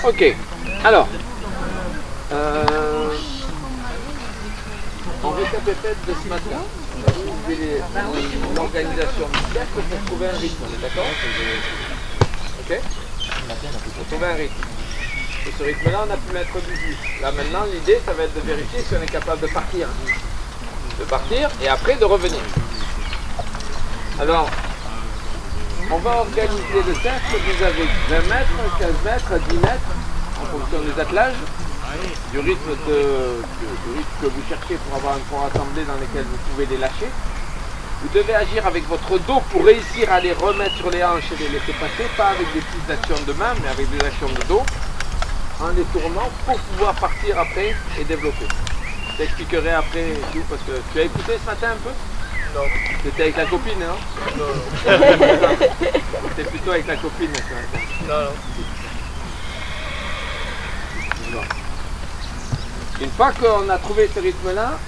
Ok, alors, on récapitule de ce matin l'organisation du cercle pour trouver un rythme, on est d'accord? Ok? Pour trouver un rythme. Et ce rythme-là, on a pu mettre 18. Là maintenant, l'idée, ça va être de vérifier si on est capable de partir. De partir et après de revenir. Alors, on va organiser le cercle, vous avez 20 mètres, 15 mètres, 10 mètres, en fonction des attelages, du rythme que vous cherchez pour avoir un point assemblé dans lequel vous pouvez les lâcher. Vous devez agir avec votre dos pour réussir à les remettre sur les hanches et les laisser passer, pas avec des petites actions de main, mais avec des actions de dos, en les tournant pour pouvoir partir après et développer. Je t'expliquerai après tout, parce que tu as écouté ce matin un peu? Non. C'était avec la copine, hein? Non. C'était plutôt avec la copine ce matin. Non. Une fois qu'on a trouvé ce rythme-là,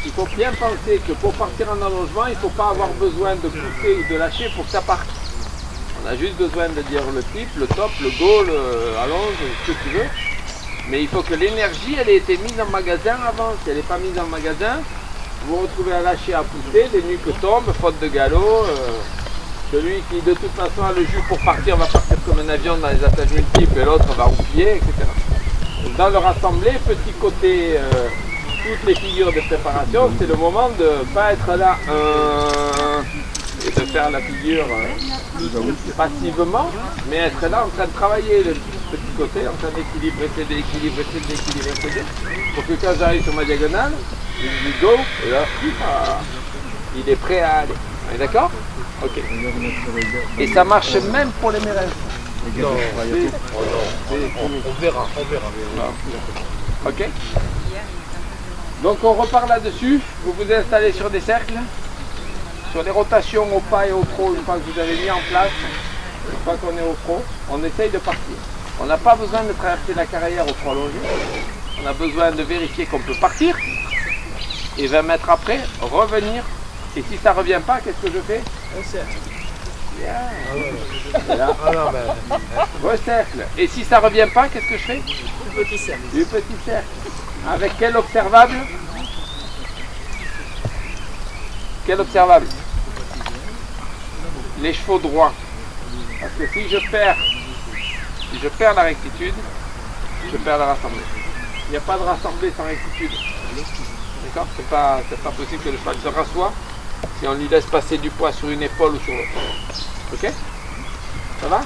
il faut bien penser que pour partir en allongement, il ne faut pas avoir besoin de pousser ou de lâcher pour que ça parte. On a juste besoin de dire le type, le top, le go, le allonge, ce que tu veux. Mais il faut que l'énergie, elle ait été mise en magasin avant. Si elle n'est pas mise en magasin, vous vous retrouvez à lâcher, à pousser, des nuques tombent, faute de galop. Celui qui de toute façon a le jus pour partir va partir comme un avion dans les attaches multiples et l'autre va roupiller, etc. Dans le rassemblé, petit côté, toutes les figures de préparation, c'est le moment de ne pas être là et de faire la figure passivement, mais être là en train de travailler le petit côté, en train d'équilibrer, d'équilibrer, d'équilibrer, pour que quand j'arrive sur ma diagonale, je dis go, et là, il est prêt à aller. On est d'accord? Ok. Et ça marche même pour les mérèges. Non. On verra. Ok. Donc on repart là-dessus. Vous vous installez sur des cercles, sur les rotations au pas et au pro. Une fois que vous avez mis en place, une fois qu'on est au pro, on essaye de partir. On n'a pas besoin de traverser la carrière au prolongé. On a besoin de vérifier qu'on peut partir. Et 20 mètres après, revenir. Et si ça ne revient pas, qu'est-ce que je fais? Un cercle. Yeah. Là. Ah non, ben. Recercle. Et si ça ne revient pas, qu'est-ce que je fais? Du petit cercle. Du petit cercle. Avec quel observable? Quel observable? Les chevaux droits. Parce que si je perds la rectitude, je perds la rassemblée. Il n'y a pas de rassemblée sans rectitude. D'accord? C'est pas possible que le cheval se rassoie si on lui laisse passer du poids sur une épaule ou sur l'autre. Ok? Ça va?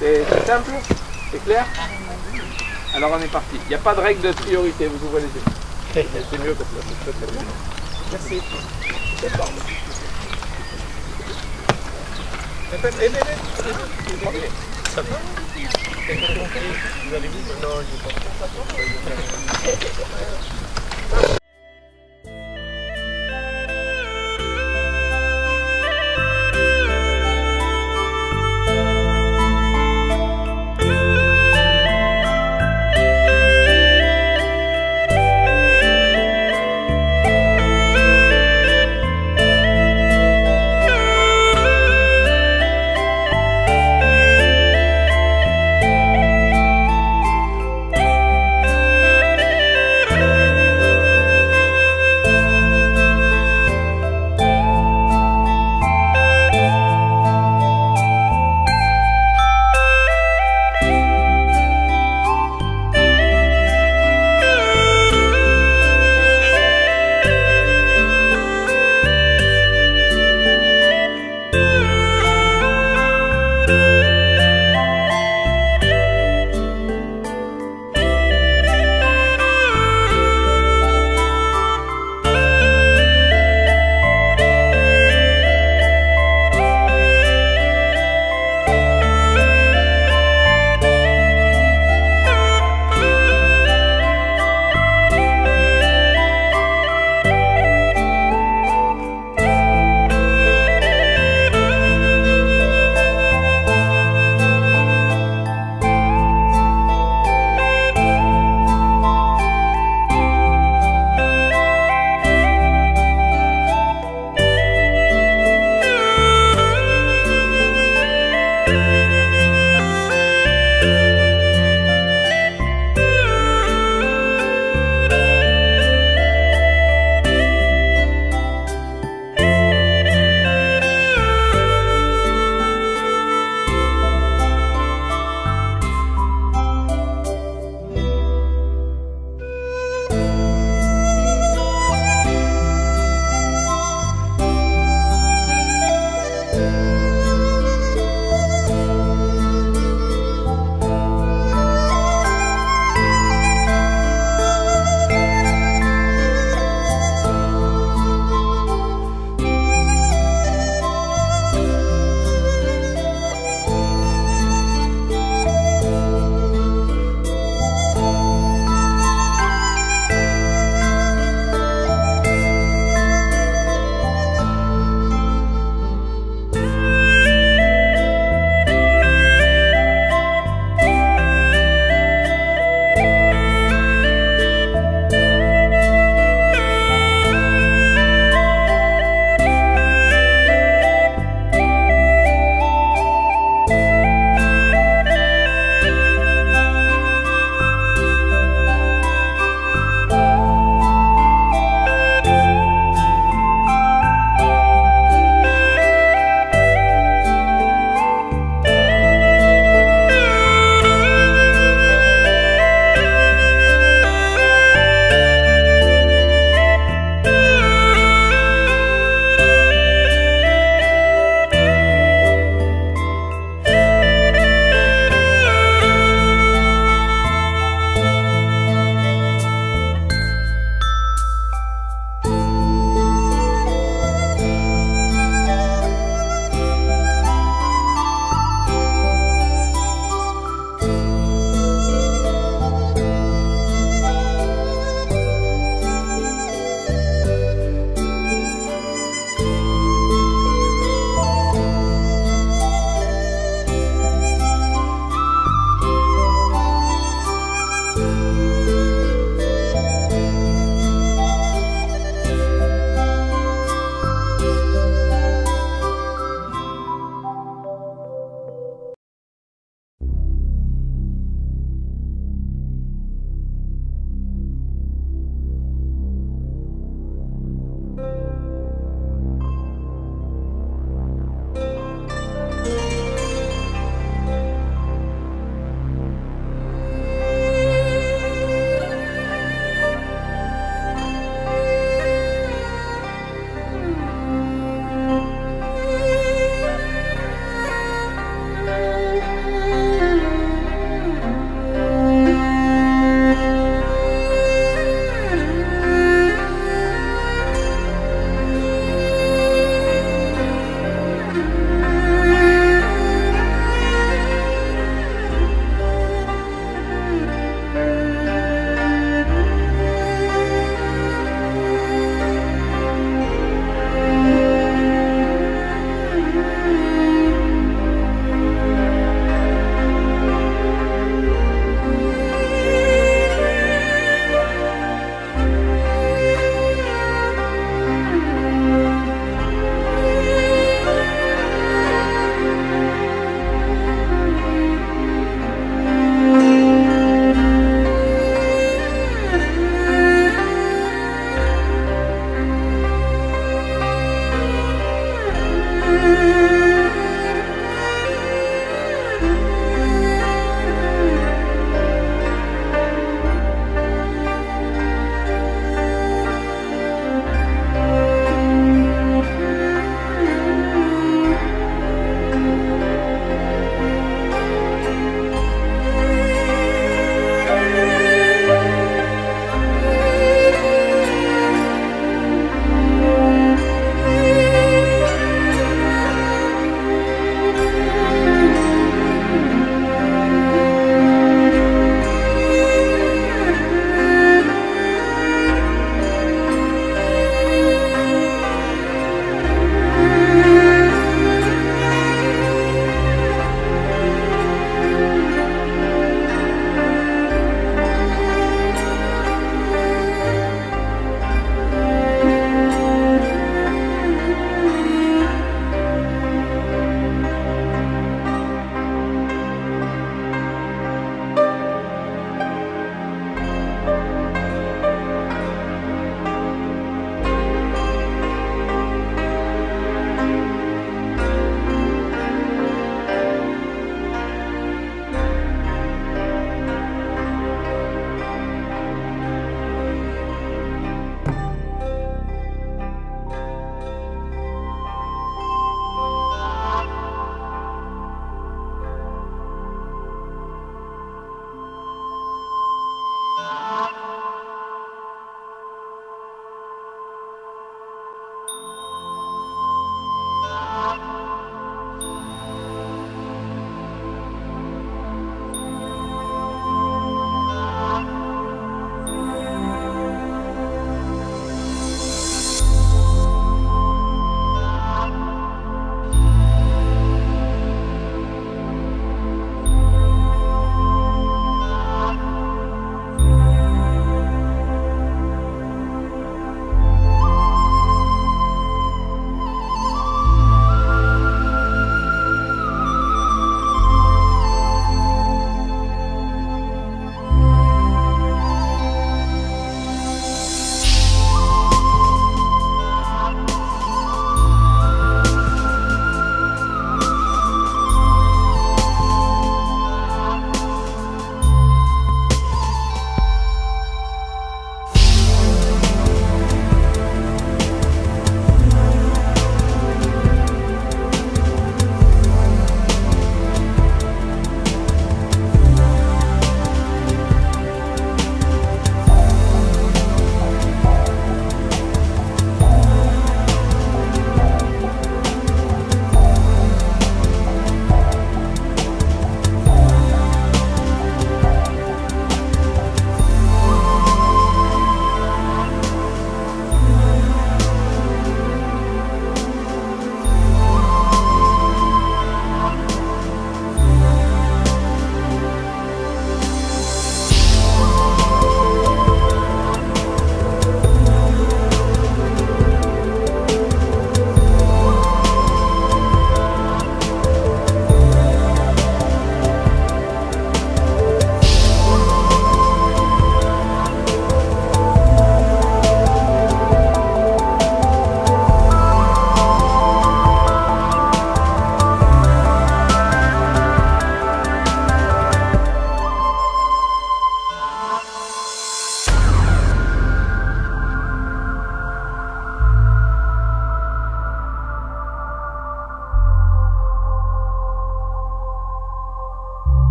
C'est simple? C'est clair? Alors on est parti. Il n'y a pas de règle de priorité, vous ouvrez les yeux. C'est mieux comme ça, c'est très bien. Merci. Ça va? Vous allez vite? Non, je ne sais pas.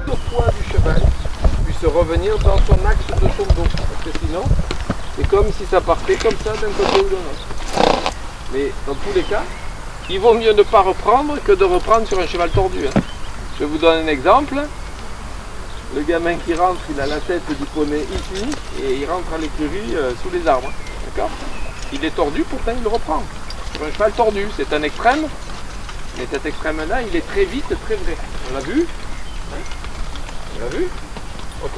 le poids du cheval puisse revenir dans son axe de son dos. Parce que sinon, c'est comme si ça partait comme ça d'un côté ou de l'autre. Mais dans tous les cas, il vaut mieux ne pas reprendre que de reprendre sur un cheval tordu. Hein. Je vous donne un exemple. Le gamin qui rentre, il a la tête du poney ici et il rentre à l'écurie sous les arbres. D'accord ? Il est tordu, pourtant il le reprend. Sur un cheval tordu, c'est un extrême. Mais cet extrême-là, il est très vite, très vrai. On l'a vu ? On l'a vu ? Ok.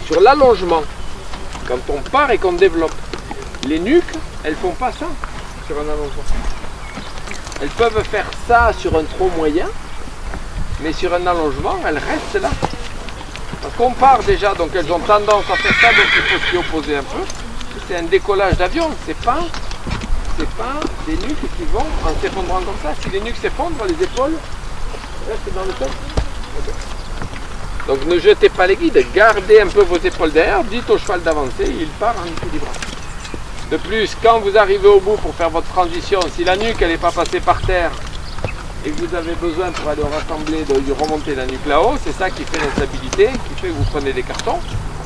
Sur l'allongement, quand on part et qu'on développe, les nuques, elles font pas ça sur un allongement. Elles peuvent faire ça sur un trot moyen, mais sur un allongement, elles restent là. Parce qu'on part déjà, donc elles ont tendance à faire ça, donc il faut s'y opposer un peu. C'est un décollage d'avion, c'est pas des nuques qui vont en s'effondrant comme ça. Si les nuques s'effondrent, les épaules restent dans le sol. Okay. Donc ne jetez pas les guides, gardez un peu vos épaules derrière, dites au cheval d'avancer, il part en équilibrage. De plus, quand vous arrivez au bout pour faire votre transition, si la nuque n'est pas passée par terre et que vous avez besoin pour aller au rassemblé de remonter la nuque là-haut, c'est ça qui fait l'instabilité, qui fait que vous prenez des cartons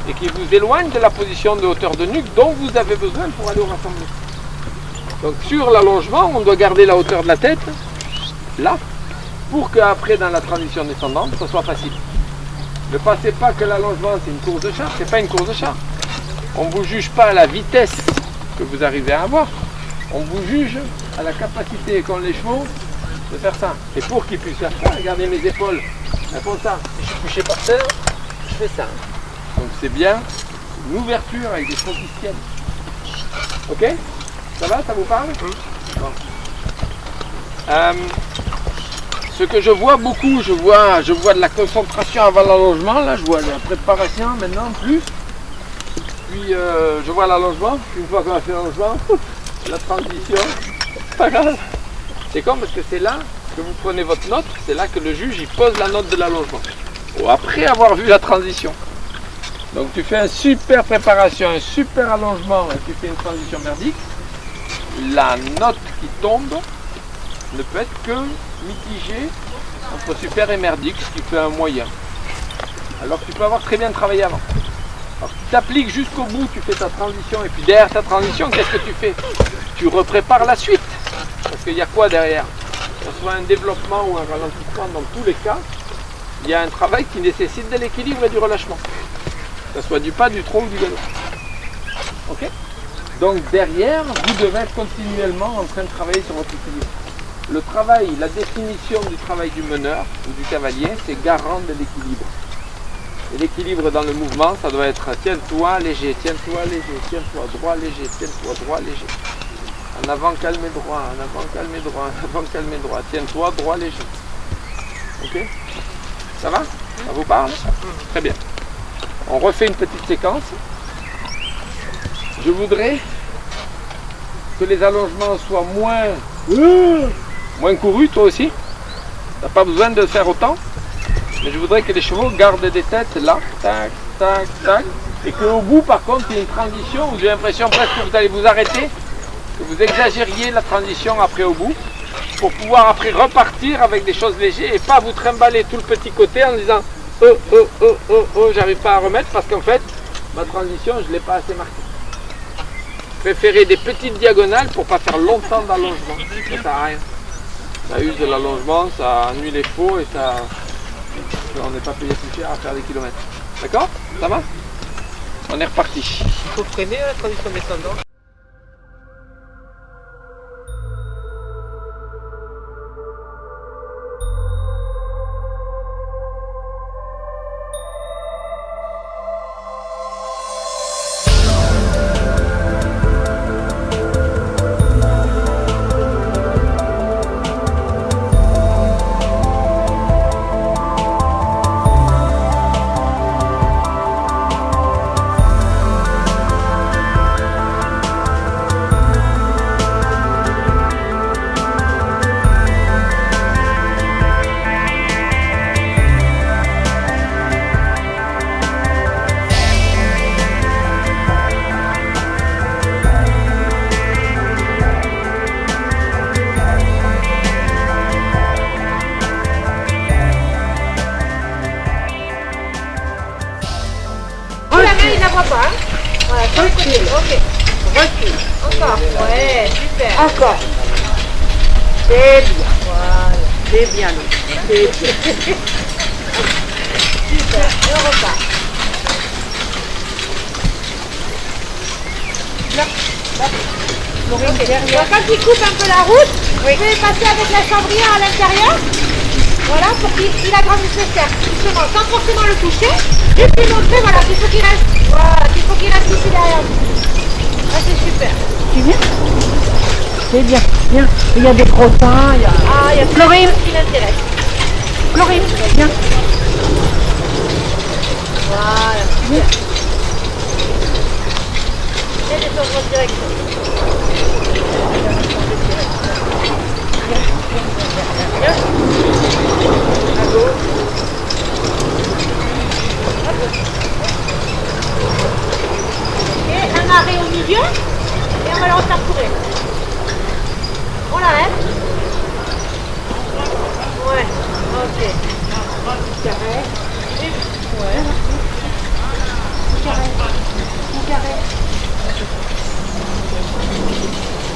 et qui vous éloigne de la position de hauteur de nuque dont vous avez besoin pour aller au rassemblé. Donc sur l'allongement, on doit garder la hauteur de la tête là pour qu'après dans la transition descendante, ça soit facile. Ne pensez pas que l'allongement c'est une course de char, c'est pas une course de char. On ne vous juge pas à la vitesse que vous arrivez à avoir, on vous juge à la capacité qu'ont les chevaux de faire ça. Et pour qu'ils puissent faire ça, regardez mes épaules, elles font ça. Si je suis couché par terre, je fais ça. Donc c'est bien une ouverture avec des chevaux qui se tiennent. Ok? Ça va? Ça vous parle? Bon. Ce que je vois beaucoup, je vois de la concentration avant l'allongement, là je vois la préparation maintenant plus. Puis je vois l'allongement, une fois qu'on a fait l'allongement, la transition, c'est pas grave. C'est comme parce que c'est là que vous prenez votre note, c'est là que le juge il pose la note de l'allongement. Ou après avoir vu la transition. Donc tu fais une super préparation, un super allongement, et tu fais une transition merdique. La note qui tombe ne peut être que mitigée entre super et merdique, ce qui fait un moyen. Alors que tu peux avoir très bien travaillé avant. Alors tu t'appliques jusqu'au bout, tu fais ta transition, et puis derrière ta transition, qu'est-ce que tu fais? Tu reprépares la suite. Parce qu'il y a quoi derrière? Que ce soit un développement ou un ralentissement, dans tous les cas, il y a un travail qui nécessite de l'équilibre et du relâchement. Que ce soit du pas, du trot ou du galop. Ok? Donc derrière, vous devez être continuellement en train de travailler sur votre équilibre. Le travail, la définition du travail du meneur ou du cavalier, c'est garant de l'équilibre. Et l'équilibre dans le mouvement, ça doit être tiens-toi léger, tiens-toi léger, tiens-toi droit léger, tiens-toi droit léger. En avant calme et droit, en avant calme et droit, en avant calme et droit, tiens-toi droit léger. Ok? Ça va? Ça vous parle? Très bien. On refait une petite séquence. Je voudrais que les allongements soient moins courus, toi aussi. Tu n'as pas besoin de faire autant. Mais je voudrais que les chevaux gardent des têtes là, tac, tac, tac. Et qu'au bout, par contre, il y ait une transition où j'ai l'impression presque que vous allez vous arrêter, que vous exagériez la transition après au bout, pour pouvoir après repartir avec des choses légères et pas vous trimballer tout le petit côté en disant j'arrive pas à remettre parce qu'en fait, ma transition, je ne l'ai pas assez marquée. Préférez des petites diagonales pour pas faire longtemps d'allongement. Ça sert à rien. Ça use de l'allongement, ça ennuie les chevaux et ça. On n'est pas payé plus cher à faire des kilomètres. D'accord? Ça va? On est reparti. Il faut freiner la transition descendante. voit pas. Hein. Voilà, sur le côté. Ok. Recule. Encore. Ouais, super. Encore. C'est bien. Voilà. C'est bien, Louis. C'est bien. Super. Et on repart. Maureen, Ok. derrière. Donc, quand il coupe un peu la route, vous pouvez passer avec la chambrière à l'intérieur. Voilà, pour qu'il agrandisse le cercle. Justement, sans forcément le toucher. Juste lui montrer, voilà, qu'il faut qu'il reste. Voilà, qu'il faut qu'il reste ici derrière vous. Ah, c'est super. Tu viens? C'est bien. Viens. Il y a des crottins, il y a... Ah, il y a plein de Florine. choses qui l'intéressent. Florine, viens. Voilà, super. Et des choses en direction. À gauche. Ok, un arrêt au milieu et on va le refaire courir. On l'arrête. Ouais, ok. Carré. Ouais. Carré. Carré.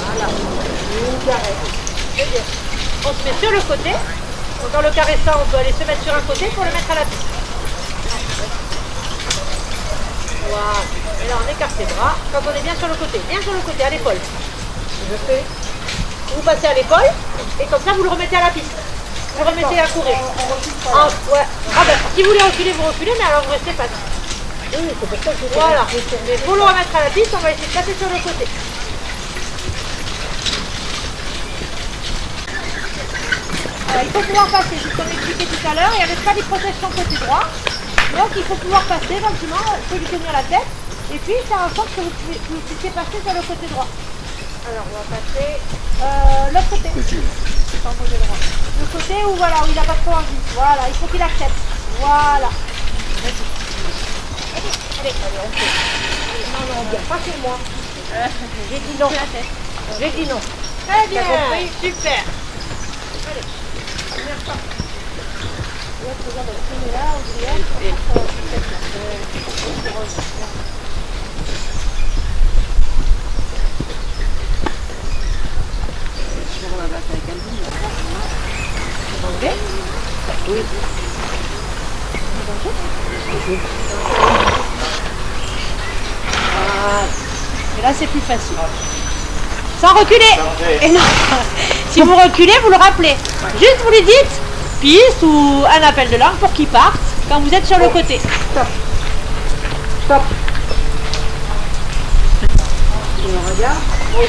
Voilà. Carré. C'est bien. On se met sur le côté. Donc dans le caressant, on peut aller se mettre sur un côté pour le mettre à la piste. Voilà. Et là, on écarte les bras. Quand on est bien sur le côté. Bien sur le côté, à l'épaule. Je fais. Vous passez à l'épaule. Et comme ça, vous le remettez à la piste. Vous remettez à courir. Ah, ouais. Ah ben, si vous voulez reculer, vous reculez, mais alors vous restez pas. Oui, c'est pour ça que je Voilà. Mais pour le remettre à la piste, on va essayer de passer sur le côté. Alors, il faut pouvoir passer, c'est ce qu'on expliquait tout à l'heure, il n'y avait pas de protection côté droit. Donc il faut pouvoir passer gentiment, il faut lui tenir la tête et puis faire en sorte que vous puissiez passer sur le côté droit. Alors on va passer l'autre côté. Pas mauvais droit. Le côté où voilà, où il n'a pas trop envie. Voilà, il faut qu'il accepte. Voilà. Allez, on fait. Non, non, bien, pas sur moi. J'ai dit non. J'ai dit non. Très bien. Super. Allez. Première fois. L'autre, regarde, elle est là, Audrey. Oui. Et là, c'est plus facile. Sans reculer. Et non. Si vous reculez, vous le rappelez. Juste, vous lui dites piste ou un appel de langue pour qu'il parte quand vous êtes sur le côté. Stop. Stop. Et on regarde. Ok.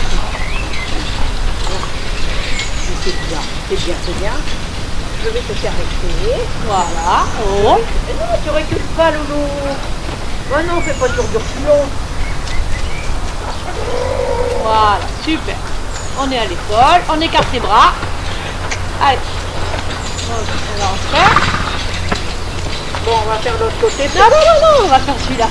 C'est bien. C'est bien, c'est bien. Je vais te faire reculer. Voilà. Oh. Mais non, tu recules pas, Loulou. Oh non, fais pas sur du reculon. Voilà, super. On est à l'épaule, on écarte les bras. Allez. On va en faire. Bon, on va faire l'autre côté. Non, non, non, non, on va faire celui-là.